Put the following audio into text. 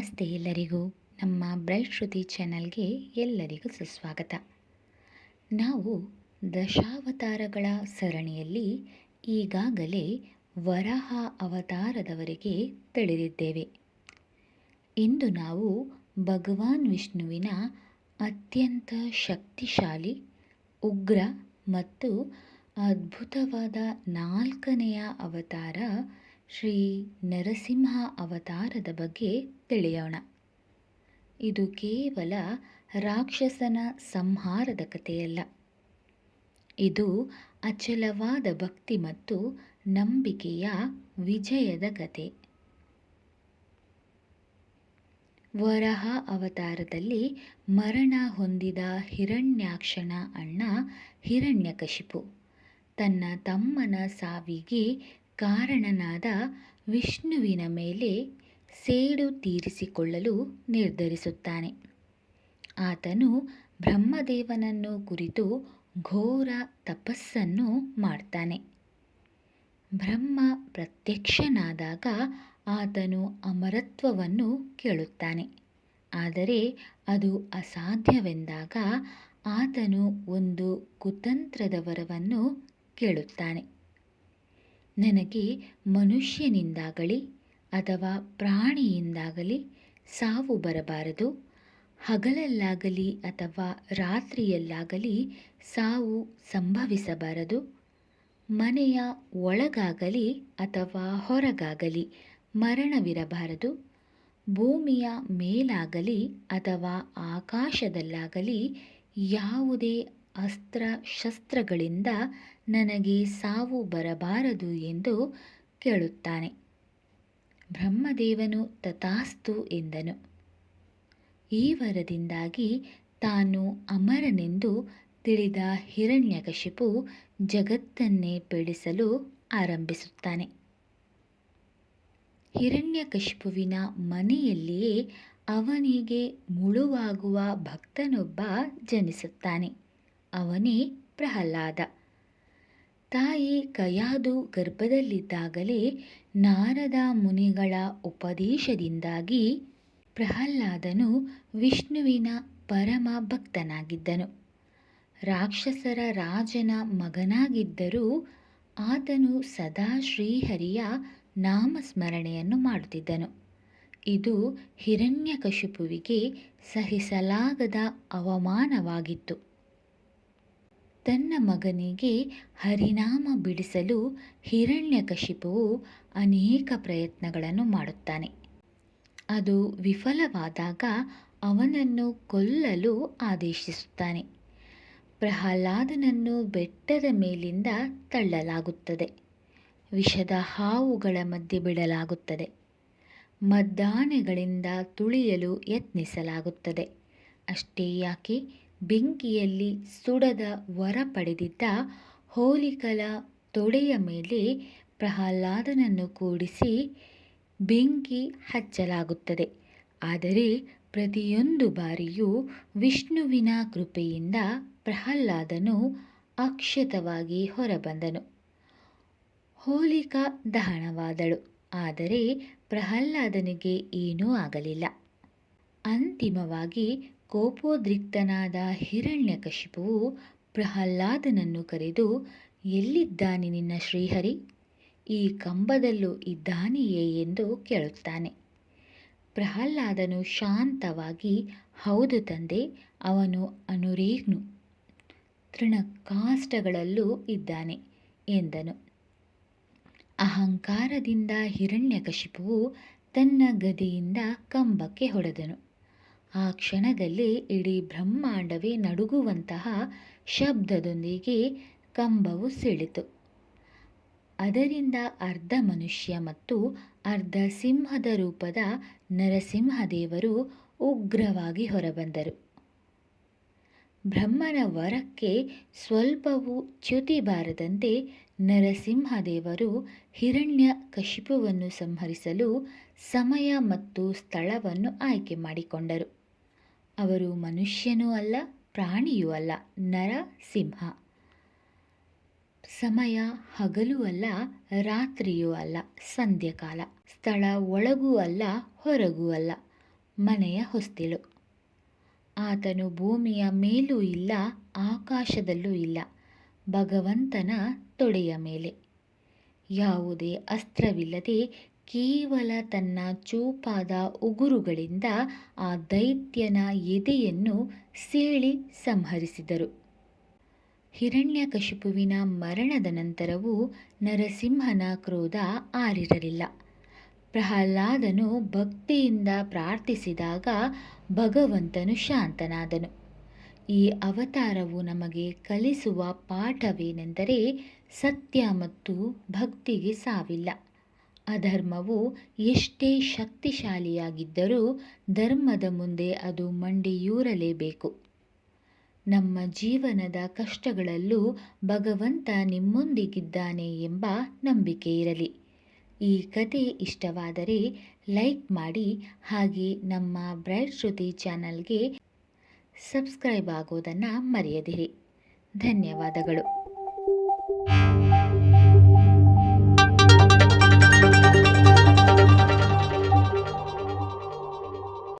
ನಮಸ್ತೆ ಎಲ್ಲರಿಗೂ. ನಮ್ಮ ಬ್ರೈಟ್ ಶ್ರುತಿ ಚಾನಲ್ಗೆ ಎಲ್ಲರಿಗೂ ಸುಸ್ವಾಗತ. ನಾವು ದಶಾವತಾರಗಳ ಸರಣಿಯಲ್ಲಿ ಈಗಾಗಲೇ ವರಾಹ ಅವತಾರದವರೆಗೆ ತಿಳಿದಿದ್ದೇವೆ. ಇಂದು ನಾವು ಭಗವಾನ್ ವಿಷ್ಣುವಿನ ಅತ್ಯಂತ ಶಕ್ತಿಶಾಲಿ, ಉಗ್ರ ಮತ್ತು ಅದ್ಭುತವಾದ 4ನೆಯ ಅವತಾರ ಶ್ರೀ ನರಸಿಂಹ ಅವತಾರದ ಬಗ್ಗೆ ತಿಳಿಯೋಣ. ಇದು ಕೇವಲ ರಾಕ್ಷಸನ ಸಂಹಾರದ ಕಥೆಯಲ್ಲ. ಇದು ಅಚಲವಾದ ಭಕ್ತಿ ಮತ್ತು ನಂಬಿಕೆಯ ವಿಜಯದ ಕಥೆ. ವರಾಹ ಅವತಾರದಲ್ಲಿ ಮರಣ ಹೊಂದಿದ ಹಿರಣ್ಯಾಕ್ಷನ ಅಣ್ಣ ಹಿರಣ್ಯಕಶಿಪು ತನ್ನ ತಮ್ಮನ ಸಾವಿಗೆ ಕಾರಣನಾದ ವಿಷ್ಣುವಿನ ಮೇಲೆ ಸೇಡು ತೀರಿಸಿಕೊಳ್ಳಲು ನಿರ್ಧರಿಸುತ್ತಾನೆ. ಆತನು ಬ್ರಹ್ಮದೇವನನ್ನು ಕುರಿತು ಘೋರ ತಪಸ್ಸನ್ನು ಮಾಡ್ತಾನೆ. ಬ್ರಹ್ಮ ಪ್ರತ್ಯಕ್ಷನಾದಾಗ ಆತನು ಅಮರತ್ವವನ್ನು ಕೇಳುತ್ತಾನೆ. ಆದರೆ ಅದು ಅಸಾಧ್ಯವೆಂದಾಗ ಆತನು ಒಂದು ಕುತಂತ್ರದ ವರವನ್ನು ಕೇಳುತ್ತಾನೆ. ನನಗೆ ಮನುಷ್ಯನಿಂದಾಗಲಿ ಅಥವಾ ಪ್ರಾಣಿಯಿಂದಾಗಲಿ ಸಾವು ಬರಬಾರದು. ಹಗಲಲ್ಲಾಗಲಿ ಅಥವಾ ರಾತ್ರಿಯಲ್ಲಾಗಲಿ ಸಾವು ಸಂಭವಿಸಬಾರದು. ಮನೆಯ ಒಳಗಾಗಲಿ ಅಥವಾ ಹೊರಗಾಗಲಿ ಮರಣವಿರಬಾರದು. ಭೂಮಿಯ ಮೇಲಾಗಲಿ ಅಥವಾ ಆಕಾಶದಲ್ಲಾಗಲಿ ಯಾವುದೇ ಅಸ್ತ್ರಶಸ್ತ್ರಗಳಿಂದ ನನಗೆ ಸಾವು ಬರಬಾರದು ಎಂದು ಕೇಳುತ್ತಾನೆ. ಬ್ರಹ್ಮದೇವನು ತಥಾಸ್ತು ಎಂದನು. ಈ ವರದಿಂದಾಗಿ ತಾನು ಅಮರನೆಂದು ತಿಳಿದ ಹಿರಣ್ಯಕಶಿಪು ಜಗತ್ತನ್ನೇ ಪೀಡಿಸಲು ಆರಂಭಿಸುತ್ತಾನೆ. ಹಿರಣ್ಯಕಶಿಪುವಿನ ಮನೆಯಲ್ಲಿಯೇ ಅವನಿಗೆ ಮುಳುವಾಗುವ ಭಕ್ತನೊಬ್ಬ ಜನಿಸುತ್ತಾನೆ. ಅವನೇ ಪ್ರಹ್ಲಾದ. ತಾಯಿ ಕಯಾದು ಗರ್ಭದಲ್ಲಿದ್ದಾಗಲೇ ನಾರದ ಮುನಿಗಳ ಉಪದೇಶದಿಂದಾಗಿ ಪ್ರಹ್ಲಾದನು ವಿಷ್ಣುವಿನ ಪರಮ ಭಕ್ತನಾಗಿದ್ದನು. ರಾಕ್ಷಸರ ರಾಜನ ಮಗನಾಗಿದ್ದರೂ ಆತನು ಸದಾ ಶ್ರೀಹರಿಯ ನಾಮಸ್ಮರಣೆಯನ್ನು ಮಾಡುತ್ತಿದ್ದನು. ಇದು ಹಿರಣ್ಯಕಶಿಪುವಿಗೆ ಸಹಿಸಲಾಗದ ಅವಮಾನವಾಗಿತ್ತು. ತನ್ನ ಮಗನಿಗೆ ಹರಿನಾಮ ಬಿಡಿಸಲು ಹಿರಣ್ಯಕಶಿಪುವು ಅನೇಕ ಪ್ರಯತ್ನಗಳನ್ನು ಮಾಡುತ್ತಾನೆ. ಅದು ವಿಫಲವಾದಾಗ ಅವನನ್ನು ಕೊಲ್ಲಲು ಆದೇಶಿಸುತ್ತಾನೆ. ಪ್ರಹ್ಲಾದನನ್ನು ಬೆಟ್ಟದ ಮೇಲಿಂದ ತಳ್ಳಲಾಗುತ್ತದೆ. ವಿಷದ ಹಾವುಗಳ ಮಧ್ಯೆ ಬಿಡಲಾಗುತ್ತದೆ. ಮದ್ದಾನೆಗಳಿಂದ ತುಳಿಯಲು ಯತ್ನಿಸಲಾಗುತ್ತದೆ. ಅಷ್ಟೇ ಯಾಕೆ, ಬೆಂಕಿಯಲ್ಲಿ ಸುಡದ ವರ ಪಡೆದಿದ್ದ ಹೋಲಿಕಳ ತೊಡೆಯ ಮೇಲೆ ಪ್ರಹ್ಲಾದನನ್ನು ಕೂಡಿಸಿ ಬೆಂಕಿ ಹಚ್ಚಲಾಗುತ್ತದೆ. ಆದರೆ ಪ್ರತಿಯೊಂದು ಬಾರಿಯೂ ವಿಷ್ಣುವಿನ ಕೃಪೆಯಿಂದ ಪ್ರಹ್ಲಾದನು ಅಕ್ಷತವಾಗಿ ಹೊರಬಂದನು. ಹೋಲಿಕ ದಹನವಾದಳು, ಆದರೆ ಪ್ರಹ್ಲಾದನಿಗೆ ಏನೂ ಆಗಲಿಲ್ಲ. ಅಂತಿಮವಾಗಿ ಕೋಪೋದ್ರಿಕ್ತನಾದ ಹಿರಣ್ಯಕಶಿಪುವು ಪ್ರಹ್ಲಾದನನ್ನು ಕರೆದು, ಎಲ್ಲಿದ್ದಾನೆ ನಿನ್ನ ಶ್ರೀಹರಿ? ಈ ಕಂಬದಲ್ಲೂ ಇದ್ದಾನೆಯೇ ಎಂದು ಕೇಳುತ್ತಾನೆ. ಪ್ರಹ್ಲಾದನು ಶಾಂತವಾಗಿ, ಹೌದು ತಂದೆ, ಅವನು ಅನುರೇಗ್ನು ತೃಣಕಾಷ್ಠಗಳಲ್ಲೂ ಇದ್ದಾನೆ ಎಂದನು. ಅಹಂಕಾರದಿಂದ ಹಿರಣ್ಯಕಶಿಪುವು ತನ್ನ ಗದೆಯಿಂದ ಕಂಬಕ್ಕೆ ಹೊಡೆದನು. ಆ ಕ್ಷಣದಲ್ಲಿ ಇಡೀ ಬ್ರಹ್ಮಾಂಡವೇ ನಡುಗುವಂತಹ ಶಬ್ದದೊಂದಿಗೆ ಕಂಬವು ಸಿಡಿತು. ಅದರಿಂದ ಅರ್ಧ ಮನುಷ್ಯ ಮತ್ತು ಅರ್ಧ ಸಿಂಹದ ರೂಪದ ನರಸಿಂಹದೇವರು ಉಗ್ರವಾಗಿ ಹೊರಬಂದರು. ಬ್ರಹ್ಮನ ವರಕ್ಕೆ ಸ್ವಲ್ಪವೂ ಚ್ಯುತಿ ಬಾರದಂತೆ ನರಸಿಂಹದೇವರು ಹಿರಣ್ಯಕಶಿಪುವನ್ನು ಸಂಹರಿಸಲು ಸಮಯ ಮತ್ತು ಸ್ಥಳವನ್ನು ಆಯ್ಕೆ ಮಾಡಿಕೊಂಡರು. ಅವರು ಮನುಷ್ಯನೂ ಅಲ್ಲ, ಪ್ರಾಣಿಯೂ ಅಲ್ಲ, ನರಸಿಂಹ. ಸಮಯ ಹಗಲೂ ಅಲ್ಲ, ರಾತ್ರಿಯೂ ಅಲ್ಲ, ಸಂಧ್ಯಕಾಲ. ಸ್ಥಳ ಒಳಗೂ ಅಲ್ಲ, ಹೊರಗೂ ಅಲ್ಲ, ಮನೆಯ ಹೊಸ್ತಿಲು. ಆತನು ಭೂಮಿಯ ಮೇಲೂ ಇಲ್ಲ, ಆಕಾಶದಲ್ಲೂ ಇಲ್ಲ, ಭಗವಂತನ ತೊಡೆಯ ಮೇಲೆ. ಯಾವುದೇ ಅಸ್ತ್ರವಿಲ್ಲದೆ ಕೇವಲ ತನ್ನ ಚೂಪಾದ ಉಗುರುಗಳಿಂದ ಆ ದೈತ್ಯನ ಎದೆಯನ್ನು ಸೀಳಿ ಸಂಹರಿಸಿದರು. ಹಿರಣ್ಯಕಶಿಪುವಿನ ಮರಣದ ನಂತರವೂ ನರಸಿಂಹನ ಕ್ರೋಧ ಆರಿರಲಿಲ್ಲ. ಪ್ರಹ್ಲಾದನು ಭಕ್ತಿಯಿಂದ ಪ್ರಾರ್ಥಿಸಿದಾಗ ಭಗವಂತನು ಶಾಂತನಾದನು. ಈ ಅವತಾರವು ನಮಗೆ ಕಲಿಸುವ ಪಾಠವೇನೆಂದರೆ, ಸತ್ಯ ಮತ್ತು ಭಕ್ತಿಗೆ ಸಾವಿಲ್ಲ. ಅಧರ್ಮವು ಎಷ್ಟೇ ಶಕ್ತಿಶಾಲಿಯಾಗಿದ್ದರೂ ಧರ್ಮದ ಮುಂದೆ ಅದು ಮಂಡಿಯೂರಲೇಬೇಕು. ನಮ್ಮ ಜೀವನದ ಕಷ್ಟಗಳಲ್ಲೂ ಭಗವಂತ ನಿಮ್ಮೊಂದಿಗಿದ್ದಾನೆ ಎಂಬ ನಂಬಿಕೆ ಇರಲಿ. ಈ ಕತೆ ಇಷ್ಟವಾದರೆ ಲೈಕ್ ಮಾಡಿ, ಹಾಗೆ ನಮ್ಮ ಬ್ರೈಟ್ ಶ್ರುತಿ ಚಾನಲ್ಗೆ ಸಬ್ಸ್ಕ್ರೈಬ್ ಆಗೋದನ್ನು ಮರೆಯದಿರಿ. ಧನ್ಯವಾದಗಳು.